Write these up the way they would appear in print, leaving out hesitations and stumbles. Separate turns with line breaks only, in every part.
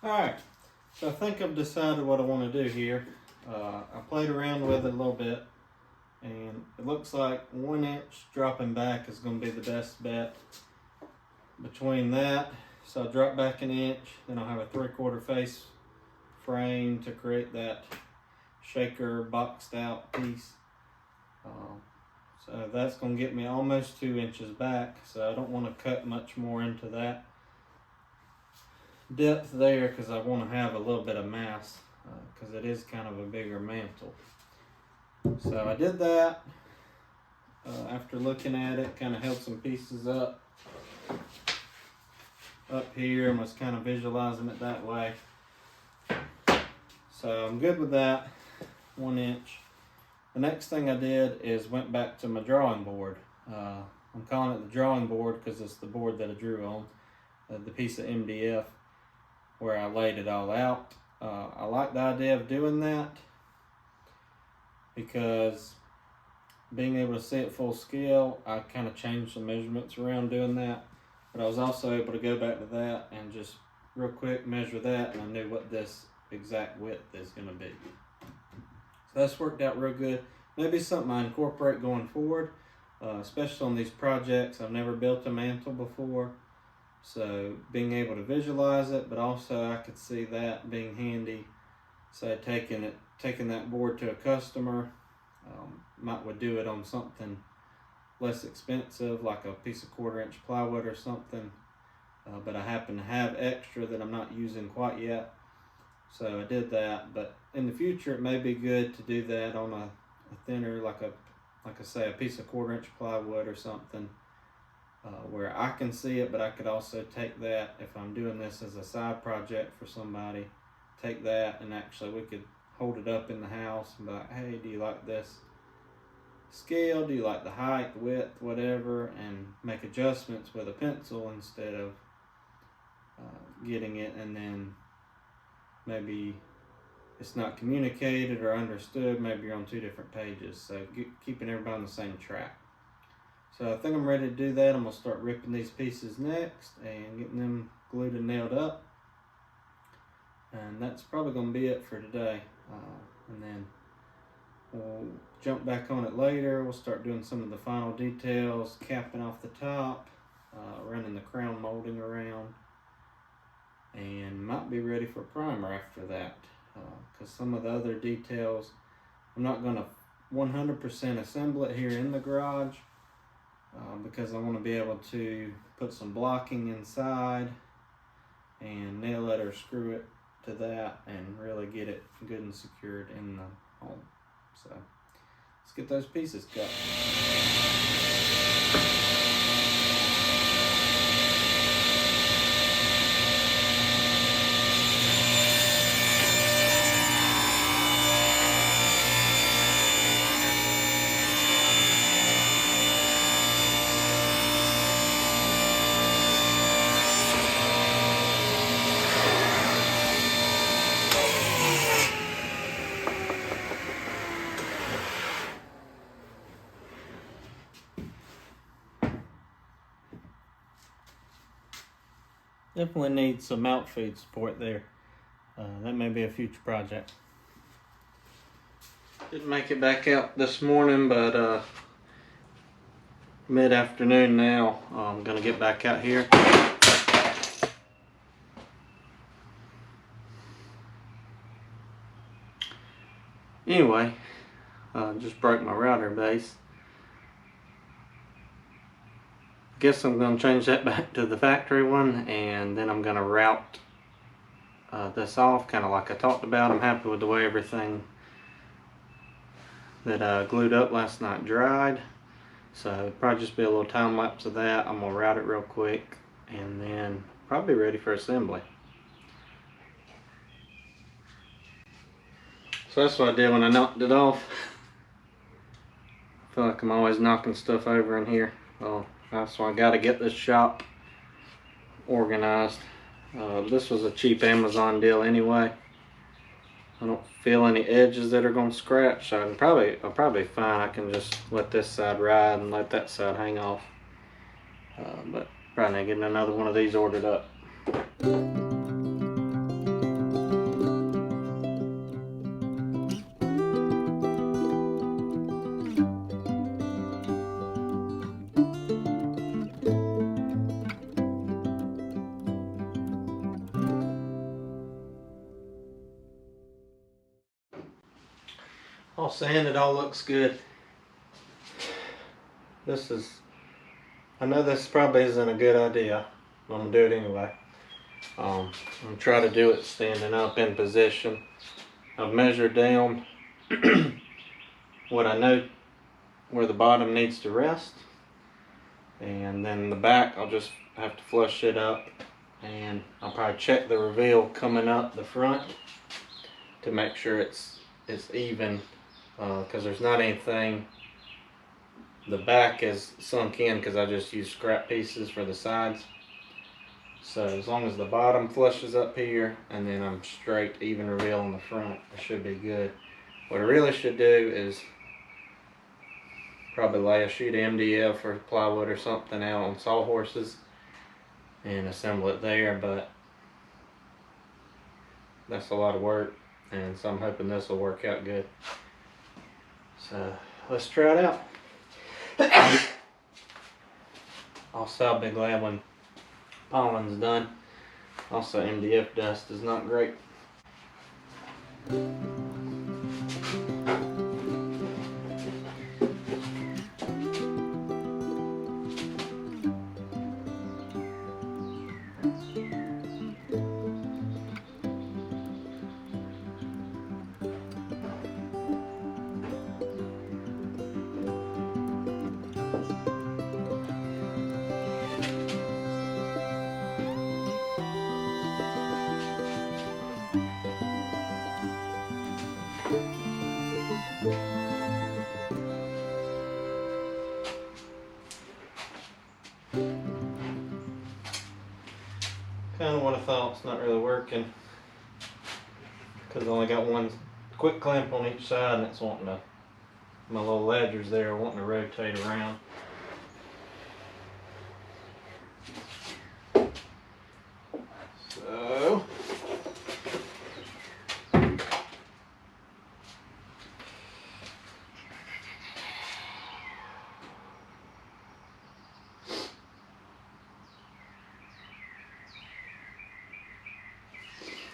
Alright, so I think I've decided what I want to do here. I played around with it a little bit, and it looks like 1 inch dropping back is going to be the best bet. Between that, so I'll drop back 1 inch, then I'll have a 3/4 face frame to create that shaker boxed out piece. So that's going to get me almost 2 inches back, so I don't want to cut much more into that depth there because I want to have a little bit of mass because it is kind of a bigger mantle. So I did that after looking at it, kind of held some pieces up here and was kind of visualizing it that way. So I'm good with that, 1 inch. The next thing I did is went back to my drawing board. I'm calling it the drawing board because it's the board that I drew on, the piece of MDF where I laid it all out. I like the idea of doing that because being able to see it full scale, I kind of changed some measurements around doing that. But I was also able to go back to that and just real quick measure that, and I knew what this exact width is going to be. So that's worked out real good. Maybe something I incorporate going forward, especially on these projects. I've never built a mantle before, so being able to visualize it, but also I could see that being handy. So taking that board to a customer, would do it on something less expensive, like a piece of 1/4 inch plywood or something. But I happen to have extra that I'm not using quite yet. So I did that, but in the future it may be good to do that on a thinner, like I say, a piece of 1/4 inch plywood or something, where I can see it, but I could also take that, if I'm doing this as a side project for somebody, take that and actually we could hold it up in the house and be like, hey, do you like this scale? Do you like the height, the width, whatever, and make adjustments with a pencil instead of getting it and then maybe it's not communicated or understood. Maybe you're on 2 different pages. So keeping everybody on the same track. So I think I'm ready to do that. I'm going to start ripping these pieces next and getting them glued and nailed up. And that's probably going to be it for today. And then we'll jump back on it later. We'll start doing some of the final details, capping off the top, running the crown molding around, and might be ready for primer after that, because some of the other details I'm not going to 100% assemble it here in the garage, because I want to be able to put some blocking inside and nail it or screw it to that and really get it good and secured in the home. So let's get those pieces cut. Definitely needs some mount feed support there. That may be a future project. Didn't make it back out this morning, but mid-afternoon now. I'm gonna get back out here. Anyway, just broke my router base. Guess I'm going to change that back to the factory one, and then I'm going to route this off, kind of like I talked about. I'm happy with the way everything that I glued up last night dried, so probably just be a little time lapse of that. I'm going to route it real quick and then probably ready for assembly. So that's what I did when I knocked it off. I feel like I'm always knocking stuff over in here. Well, that's why I got to get this shop organized. This was a cheap Amazon deal anyway. I don't feel any edges that are going to scratch, so I'll probably fine. I can just let this side ride and let that side hang off. But probably getting another one of these ordered up. all sanded, all looks good. I know this probably isn't a good idea, but I'm gonna do it anyway. I'm gonna try to do it standing up in position. I've measured down what I know where the bottom needs to rest, and then the back I'll just have to flush it up, and I'll probably check the reveal coming up the front to make sure it's even, because there's not anything. The back is sunk in because I just used scrap pieces for the sides. So as long as the bottom flushes up here and then I'm straight, even reveal on the front, it should be good. What I really should do is probably lay a sheet of MDF or plywood or something out on sawhorses and assemble it there, but that's a lot of work, and so I'm hoping this will work out good. So let's try it out. Also, I'll be glad when pollen's done. Also, MDF dust is not great. Kind of what I thought. It's not really working because I only got one quick clamp on each side, and it's wanting to, my little ledgers there are wanting to rotate around. So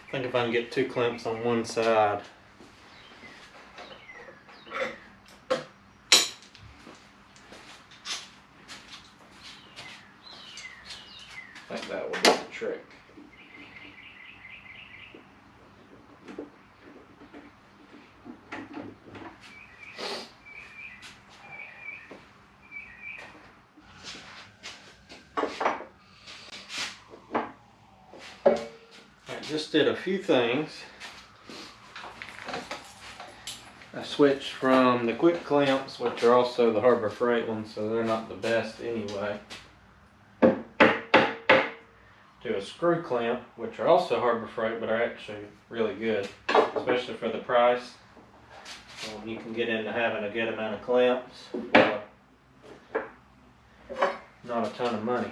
I think if I can get 2 clamps on one side, I think that will be the trick. Just did a few things. I switched from the quick clamps, which are also the Harbor Freight ones, so they're not the best anyway, to a screw clamp, which are also Harbor Freight, but are actually really good, especially for the price. You can get into having a good amount of clamps for not a ton of money.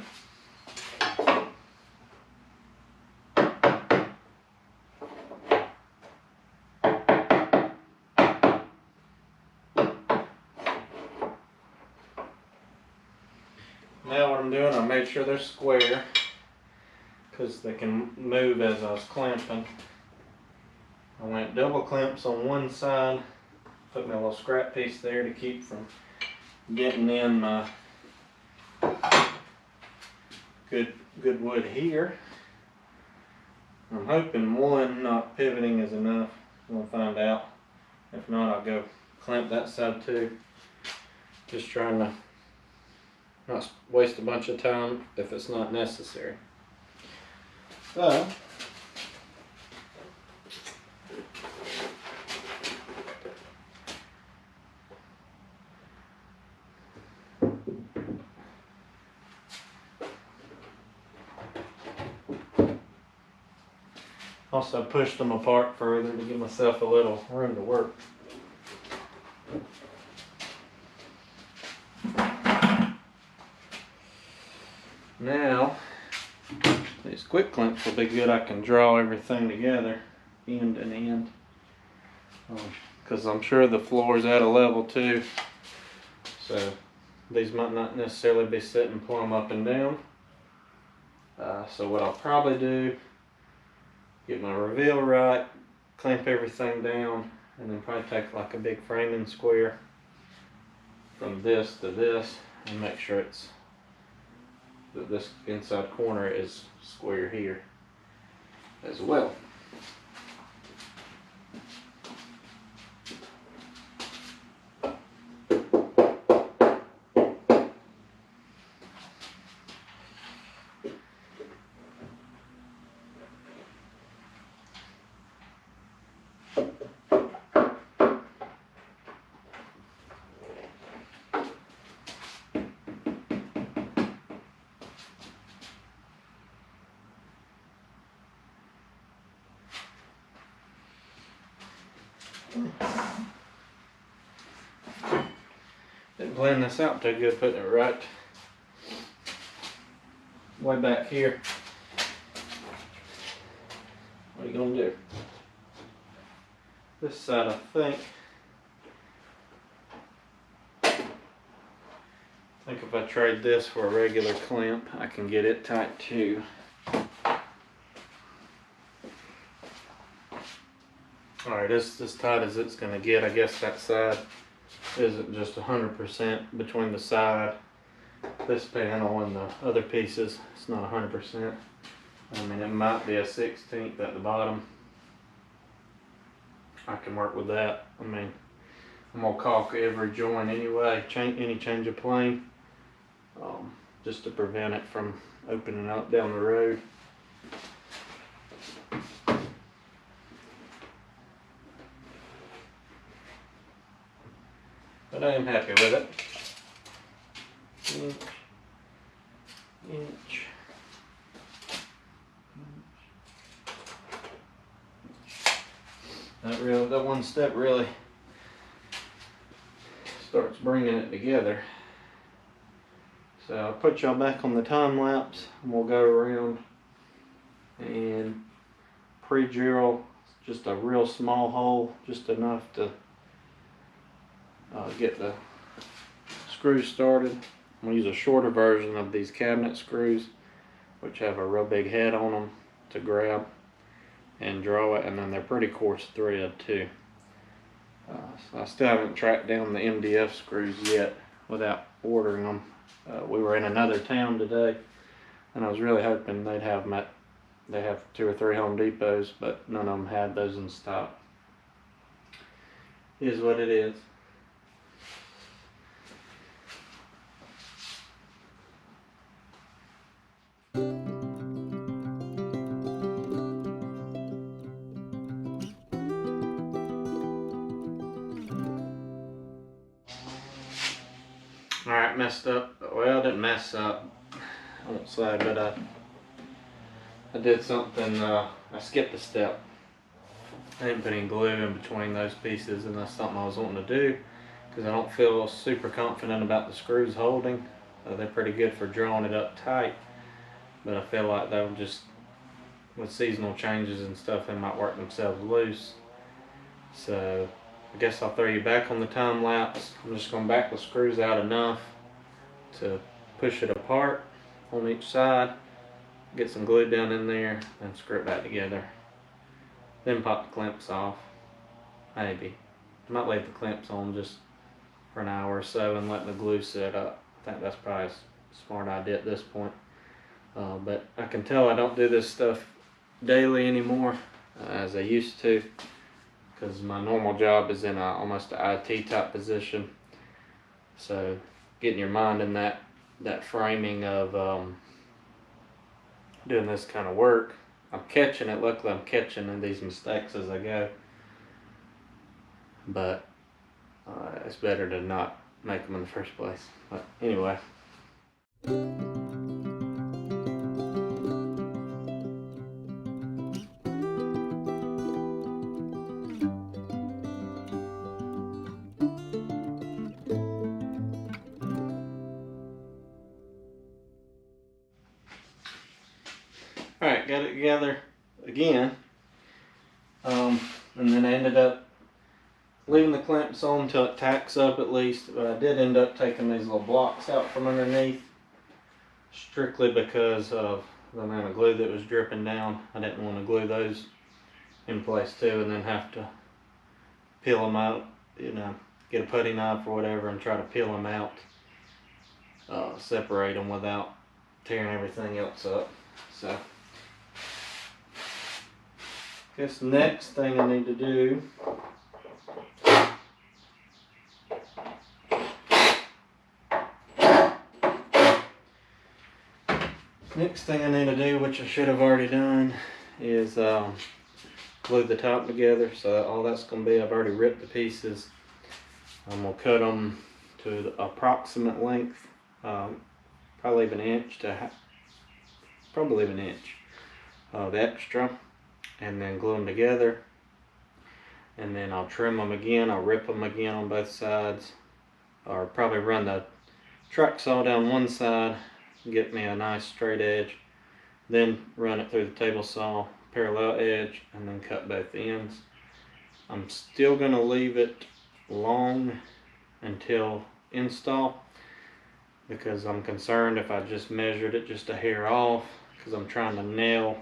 Now what I'm doing, I made sure they're square because they can move as I was clamping. I went double clamps on one side, put my little scrap piece there to keep from getting in my good wood here. I'm hoping one not pivoting is enough. We'll find out. If not, I'll go clamp that side too. Just trying to not waste a bunch of time if it's not necessary. So, also pushed them apart further to give myself a little room to work. Now, these quick clamps will be good. I can draw everything together, end and end, because I'm sure the floor's at a level too. So these might not necessarily be sitting plumb up and down. So what I'll probably do, get my reveal right, clamp everything down, and then probably take like a big framing square from this to this and make sure that this inside corner is square here as well. Didn't blend this out too good, putting it right way back here. What are you gonna do? This side, I think if I trade this for a regular clamp, I can get it tight too. Alright, this as tight as it's gonna get. I guess that side isn't just 100% between the side, this panel and the other pieces. It's not 100%. I mean, it might be a 1/16 at the bottom. I can work with that. I mean, I'm gonna caulk every joint anyway, any change of plane, just to prevent it from opening up down the road. But I am happy with it. Inch. That one step really starts bringing it together. So I'll put y'all back on the time lapse and we'll go around and pre-drill just a real small hole, just enough to get the screws started. I'm going to use a shorter version of these cabinet screws, which have a real big head on them to grab and draw it, and then they're pretty coarse thread too. So I still haven't tracked down the MDF screws yet without ordering them. We were in another town today, and I was really hoping they'd have them at, they have 2 or 3 Home Depots, but none of them had those in stock. It is what it is. Alright, messed up. Well, I didn't mess up, I won't say, but I did something, I skipped a step. I didn't put any glue in between those pieces, and that's something I was wanting to do because I don't feel super confident about the screws holding. They're pretty good for drawing it up tight, but I feel like they'll just, with seasonal changes and stuff, they might work themselves loose. So I guess I'll throw you back on the time lapse. I'm just going to back the screws out enough to push it apart on each side, get some glue down in there, and screw it back together. Then pop the clamps off. Maybe. I might leave the clamps on just for an hour or so and let the glue set up. I think that's probably a smart idea at this point. But I can tell I don't do this stuff daily anymore as I used to, because my normal job is in almost an IT type position. So getting your mind in that framing of doing this kind of work, I'm catching it. Luckily I'm catching these mistakes as I go, but it's better to not make them in the first place. But anyway. Alright, got it together again, and then I ended up leaving the clamps on until it tacks up at least, but I did end up taking these little blocks out from underneath, strictly because of the amount of glue that was dripping down. I didn't want to glue those in place too and then have to peel them out, get a putty knife or whatever and try to peel them out, separate them without tearing everything else up. So I guess the next thing I need to do which I should have already done, is glue the top together. So all that's going to be, I've already ripped the pieces. I'm going to cut them to the approximate length, probably leave an inch of extra, and then glue them together. And then I'll trim them again. I'll rip them again on both sides, or probably run the track saw down one side, get me a nice straight edge, then run it through the table saw, parallel edge, and then cut both ends. I'm still going to leave it long until install, because I'm concerned if I just measured it just a hair off, because I'm trying to nail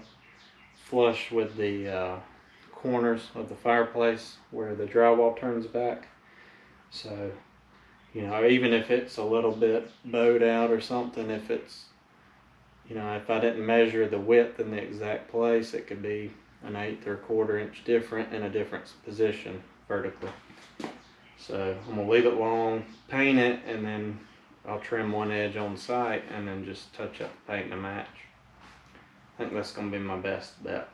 flush with the corners of the fireplace where the drywall turns back. So, even if it's a little bit bowed out or something, if it's, if I didn't measure the width in the exact place, it could be an 1/8 or 1/4 inch different in a different position vertically. So I'm gonna leave it long, paint it, and then I'll trim one edge on site and then just touch up the paint and match. I think that's gonna be my best bet.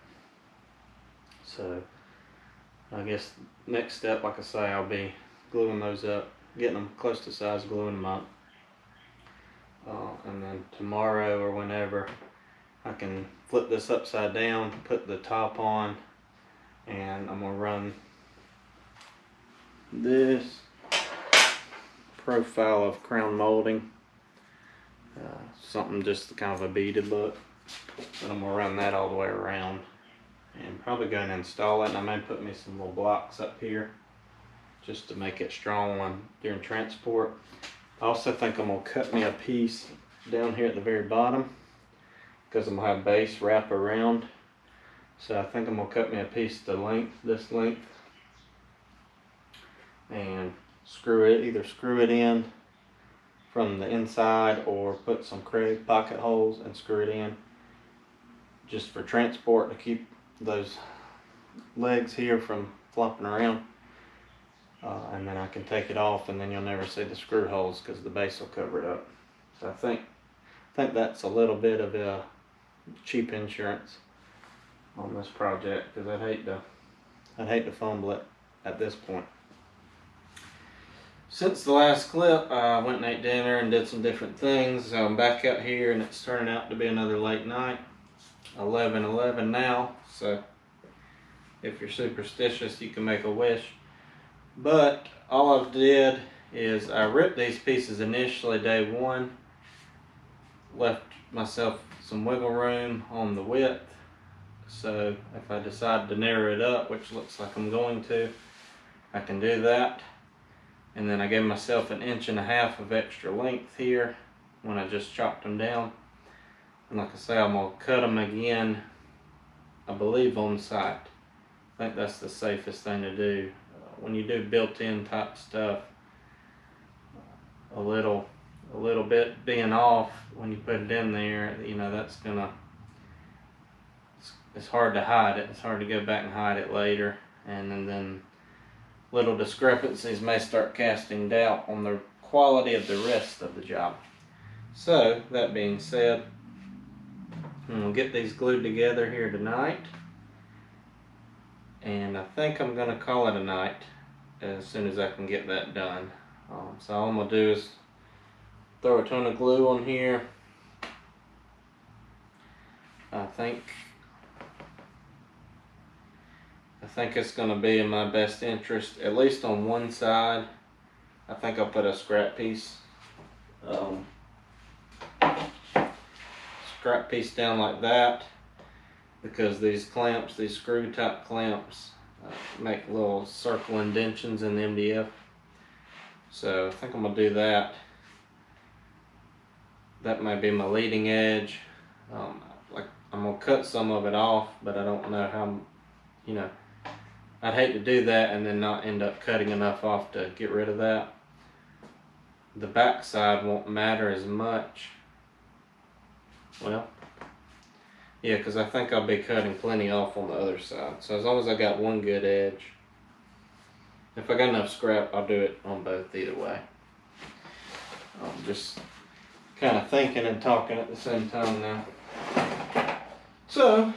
So I guess next step, like I say, I'll be gluing those up, getting them close to size, gluing them up. And then tomorrow or whenever, I can flip this upside down, put the top on, and I'm gonna run this profile of crown molding, something just kind of a beaded look, but I'm gonna run that all the way around and probably go and install it. And I may put me some little blocks up here just to make it strong during transport. I also think I'm gonna cut me a piece down here at the very bottom, because I'm gonna have base wrap around. So I think I'm gonna cut me a piece to this length, and either screw it in from the inside or put some Kreg pocket holes and screw it in just for transport to keep those legs here from flopping around. And then I can take it off, and then you'll never see the screw holes because the base will cover it up. So I think that's a little bit of a cheap insurance on this project, because I'd hate to fumble it at this point. Since the last clip, I went and ate dinner and did some different things. So I'm back out here, and it's turning out to be another late night. 11:11 now. So if you're superstitious, you can make a wish. But all I did is I ripped these pieces initially day one, left myself some wiggle room on the width, so if I decide to narrow it up, which looks like I'm going to, I can do that. And then I gave myself 1.5 inches of extra length here when I just chopped them down. And like I say, I'm going to cut them again, I believe, on site. I think that's the safest thing to do. When you do built-in type stuff, a little bit being off when you put it in there, that's gonna, it's hard to hide it. It's hard to go back and hide it later, and then little discrepancies may start casting doubt on the quality of the rest of the job. So that being said, we'll get these glued together here tonight, and I think I'm gonna call it a night as soon as I can get that done. So all I'm gonna do is throw a ton of glue on here. I think it's gonna be in my best interest, at least on one side. I think I'll put a scrap piece down like that, because these clamps, these screw type clamps, make little circle indentions in the MDF. So I think I'm gonna do that. That might be my leading edge. Like I'm gonna cut some of it off, but I don't know how, I'd hate to do that and then not end up cutting enough off to get rid of that. The back side won't matter as much. Well, yeah, because I think I'll be cutting plenty off on the other side. So as long as I got one good edge. If I got enough scrap, I'll do it on both either way. I'm just kind of thinking and talking at the same time now. So,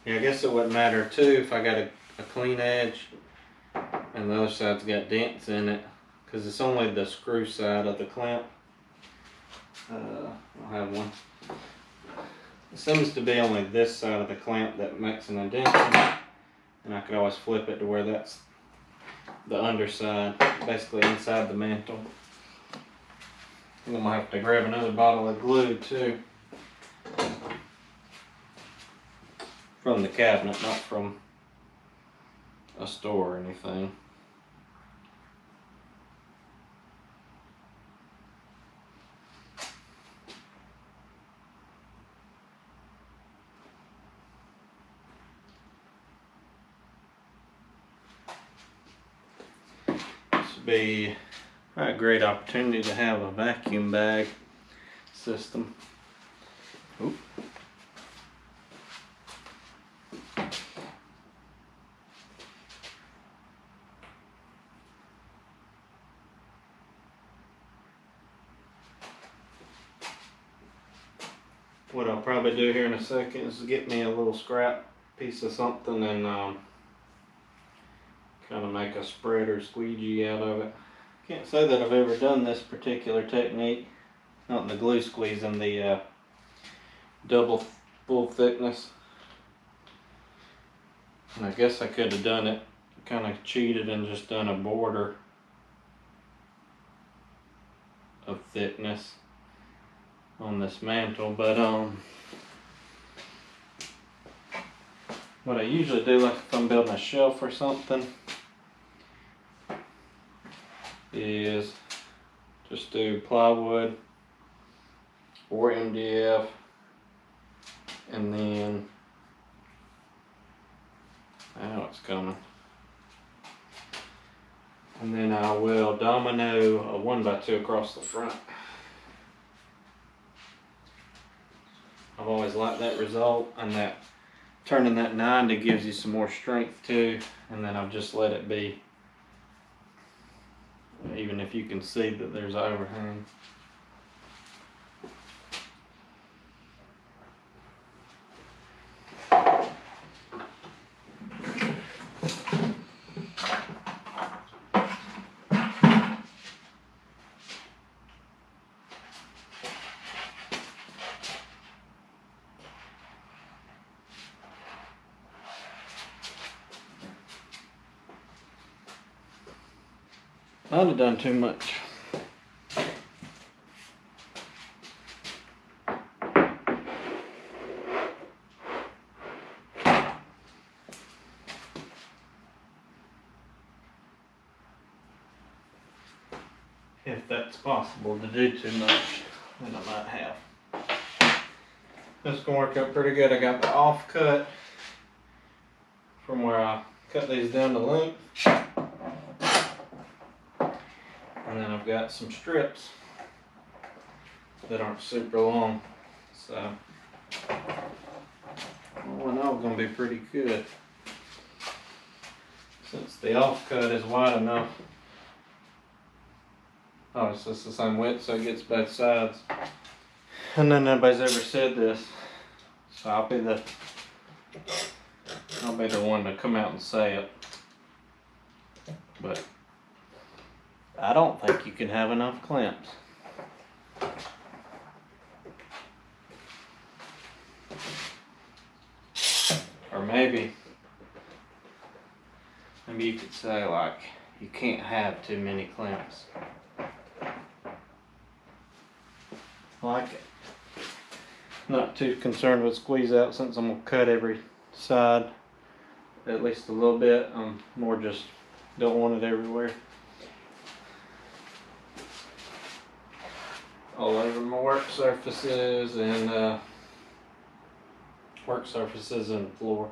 yeah, I guess it wouldn't matter too if I got a clean edge and the other side's got dents in it, because it's only the screw side of the clamp. I'll have one. It seems to be only this side of the clamp that makes an indentation, and I could always flip it to where that's the underside, basically inside the mantle. I'm gonna have to grab another bottle of glue too. From the cabinet, not from a store or anything. This would be a great opportunity to have a vacuum bag system. Oop. What I'll probably do here in a second is get me a little scrap piece of something and kind of make a spread or squeegee out of it. Can't say that I've ever done this particular technique, not in the glue squeeze, in the double full thickness. And I guess I could have done it, kind of cheated and just done a border of thickness on this mantle, but what I usually do, like if I'm building a shelf or something, is just do plywood or MDF, and then I know it's coming, and then I will domino a 1x2 across the front. I've always liked that result, and that turning that 90 gives you some more strength too, and then I've just let it be, even if you can see that there's overhang. I'd have done too much. If that's possible to do too much, then I might have. This is going to work out pretty good. I got the offcut from where I cut these down to length. And then I've got some strips that aren't super long. So, all in all, going to be pretty good. Since the offcut is wide enough. Oh, it's just the same width, so it gets both sides. And then nobody's ever said this, so I'll be the one to come out and say it. But I don't think you can have enough clamps. Or maybe you could say, like, you can't have too many clamps. Like it. Not too concerned with squeeze out, since I'm gonna cut every side at least a little bit. I'm more just don't want it everywhere. all over my work surfaces and floor.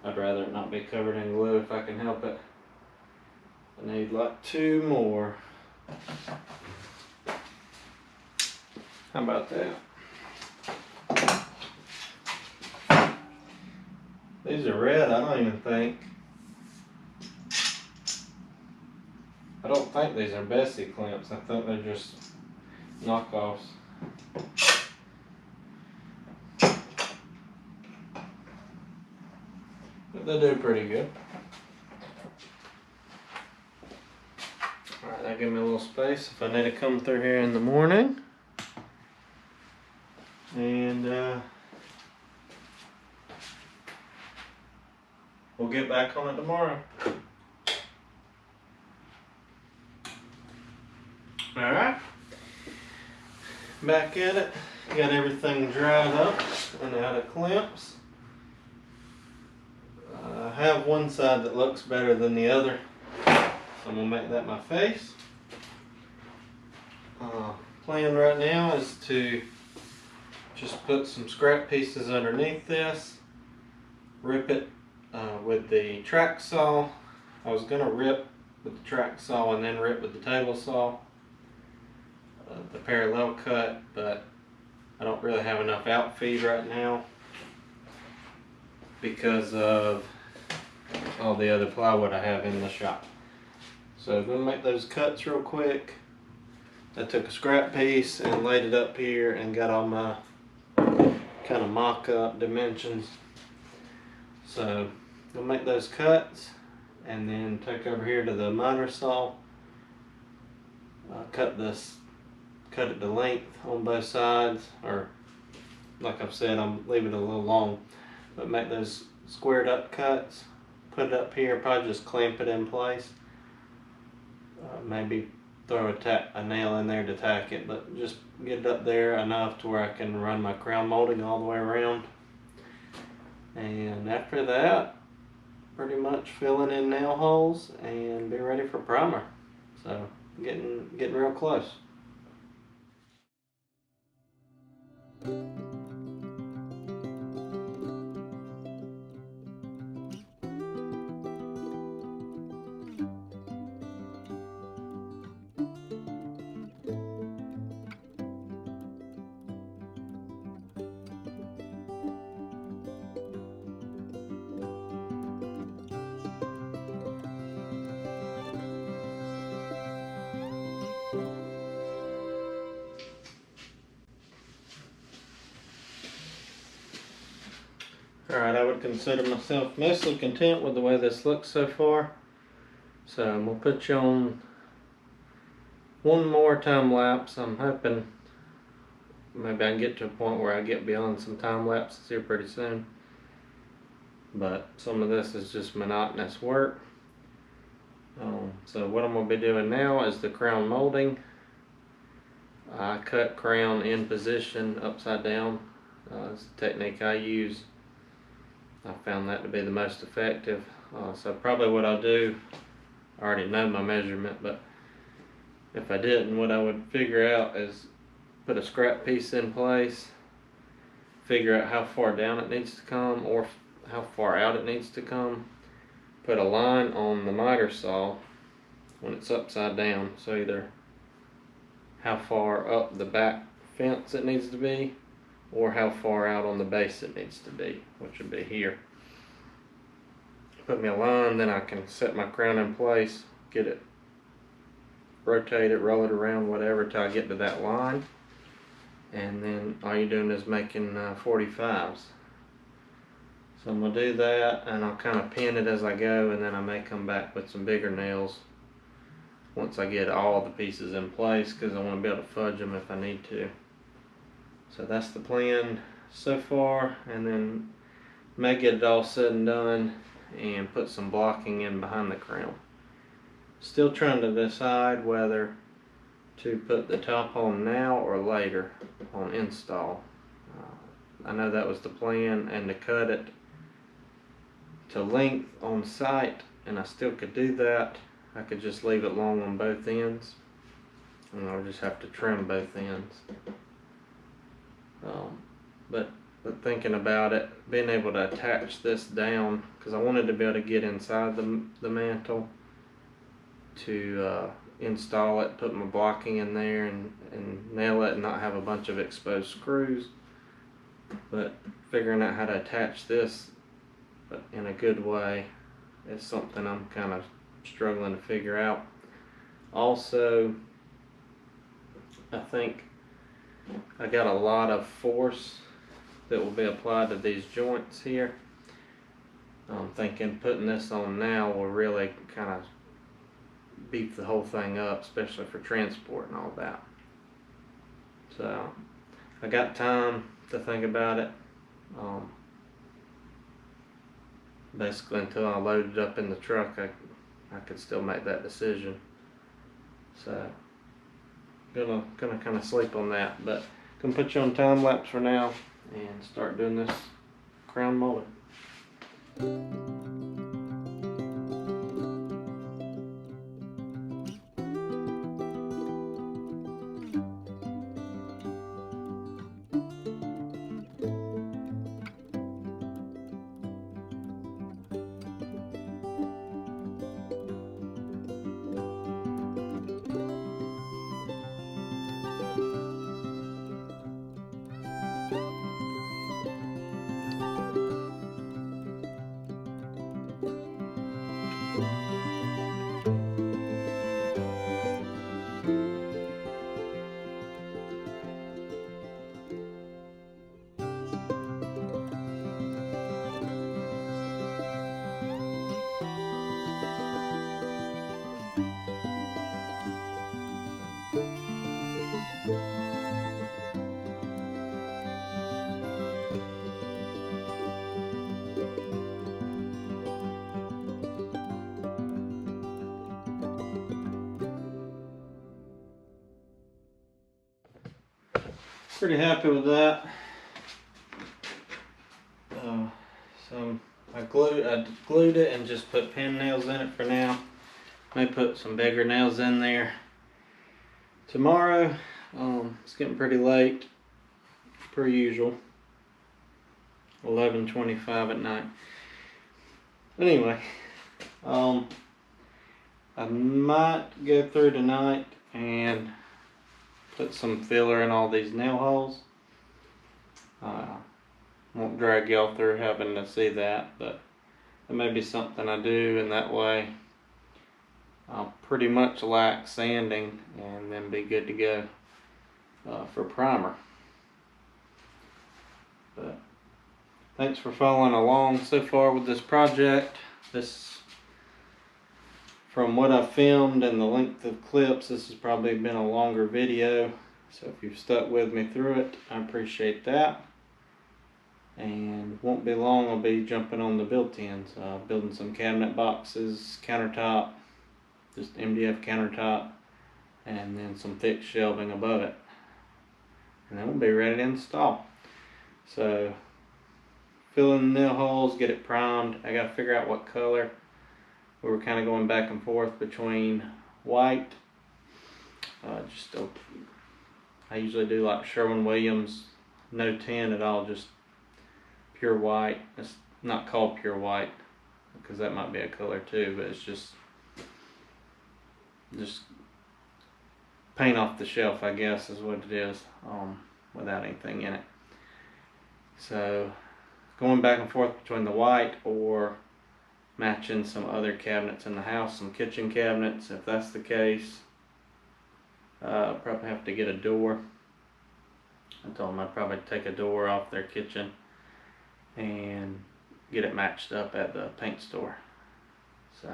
I'd rather it not be covered in glue if I can help it. I need like 2 more. How about that? These are red, I don't think these are Bessie clamps. I think they're just knockoffs. But they do pretty good. Alright, that gives me a little space if I need to come through here in the morning. And we'll get back on it tomorrow. Alright, back at it. Got everything dried up and out of clamps. I have one side that looks better than the other, so I'm going to make that my face. Plan right now is to just put some scrap pieces underneath this, rip it with the track saw. I was going to rip with the track saw and then rip with the table saw, the parallel cut, but I don't really have enough outfeed right now because of all the other plywood I have in the shop. So I'm going to make those cuts real quick. I took a scrap piece and laid it up here and got all my kind of mock-up dimensions. So I'll make those cuts and then take over here to the miter saw, cut it to length on both sides, or like I've said, I'm leaving it a little long, but make those squared up cuts, put it up here, probably just clamp it in place, maybe throw a nail in there to tack it, but just get it up there enough to where I can run my crown molding all the way around. And after that, pretty much filling in nail holes and be ready for primer. So getting real close. Alright, I would consider myself mostly content with the way this looks so far. So I'm going to put you on one more time lapse. I'm hoping maybe I can get to a point where I get beyond some time lapses here pretty soon. But some of this is just monotonous work. So what I'm going to be doing now is the crown molding. I cut crown in position upside down. It's a technique I use. I found that to be the most effective. So probably what I'll do, I already know my measurement, but if I didn't, what I would figure out is put a scrap piece in place, figure out how far down it needs to come or how far out it needs to come, put a line on the miter saw when it's upside down, so either how far up the back fence it needs to be or how far out on the base it needs to be, which would be here. Put me a line, then I can set my crown in place, get it, rotate it, roll it around, whatever, till I get to that line. And then all you're doing is making 45s. So I'm going to do that, and I'll kind of pin it as I go, and then I may come back with some bigger nails once I get all the pieces in place, because I want to be able to fudge them if I need to. So that's the plan so far, and then may get it all said and done and put some blocking in behind the crown. Still trying to decide whether to put the top on now or later on install. I know that was the plan, and to cut it to length on site, and I still could do that. I could just leave it long on both ends, and I'll just have to trim both ends. But thinking about it, being able to attach this down, because I wanted to be able to get inside the mantle to install it, put my blocking in there and nail it and not have a bunch of exposed screws. But figuring out how to attach this in a good way is something I'm kind of struggling to figure out. Also, I think I got a lot of force that will be applied to these joints here. I'm thinking putting this on now will really kind of beef the whole thing up, especially for transport and all that. So I got time to think about it. Basically until I load it up in the truck, I could still make that decision. So gonna kind of sleep on that, but gonna put you on time lapse for now and start doing this crown molding. Pretty happy with that. So I glued it and just put pin nails in it for now. May put some bigger nails in there tomorrow. It's getting pretty late, per usual. 11:25 at night. Anyway, I might go through tonight and put some filler in all these nail holes. Won't drag y'all through having to see that, but it may be something I do, and that way I'll pretty much lack sanding and then be good to go for primer. But thanks for following along so far with this project. From what I filmed and the length of clips, this has probably been a longer video, so if you've stuck with me through it, I appreciate that. And won't be long, I'll be jumping on the built-ins, building some cabinet boxes, countertop, just MDF countertop, and then some thick shelving above it, and then we'll be ready to install. So fill in the nail holes, get it primed. I gotta figure out what color. We were kind of going back and forth between white, I usually do like Sherwin-Williams, no tint at all, just pure white. It's not called pure white because that might be a color too, but it's just paint off the shelf, I guess is what it is, without anything in it. So going back and forth between the white or matching some other cabinets in the house, some kitchen cabinets. If that's the case, probably have to get a door. I told them I'd probably take a door off their kitchen and get it matched up at the paint store. So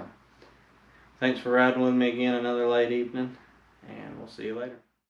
thanks for riding with me again another late evening, and we'll see you later.